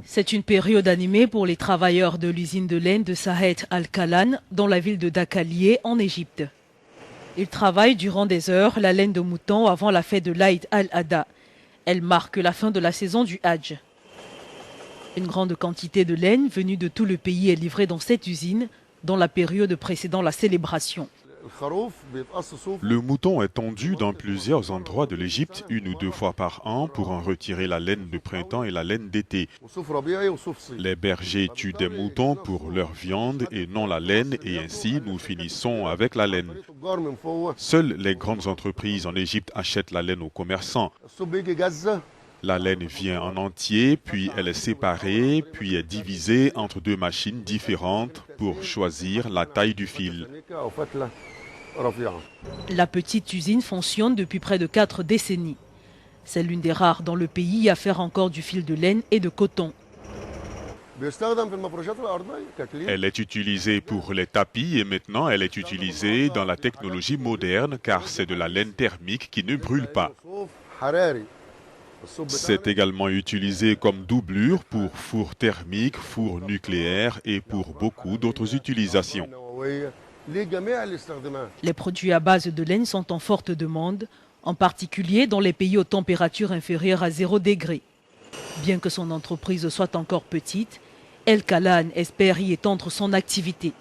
C'est une période animée pour les travailleurs de l'usine de laine de Sahet Al-Kalan dans la ville de Dakalié en Égypte. Ils travaillent durant des heures la laine de mouton avant la fête de l'Aïd al-Adha. Elle marque la fin de la saison du Hadj. Une grande quantité de laine venue de tout le pays est livrée dans cette usine dans la période précédant la célébration. Le mouton est tondu dans plusieurs endroits de l'Égypte, 1 ou 2 fois par an, pour en retirer la laine de printemps et la laine d'été. Les bergers tuent des moutons pour leur viande et non la laine, et ainsi nous finissons avec la laine. Seules les grandes entreprises en Égypte achètent la laine aux commerçants. La laine vient en entier, puis elle est séparée, puis est divisée entre 2 machines différentes pour choisir la taille du fil. La petite usine fonctionne depuis près de 4 décennies. C'est l'une des rares dans le pays à faire encore du fil de laine et de coton. Elle est utilisée pour les tapis et maintenant elle est utilisée dans la technologie moderne car c'est de la laine thermique qui ne brûle pas. C'est également utilisé comme doublure pour fours thermiques, fours nucléaires et pour beaucoup d'autres utilisations. Les produits à base de laine sont en forte demande, en particulier dans les pays aux températures inférieures à 0 degré. Bien que son entreprise soit encore petite, Al-Kalan espère y étendre son activité.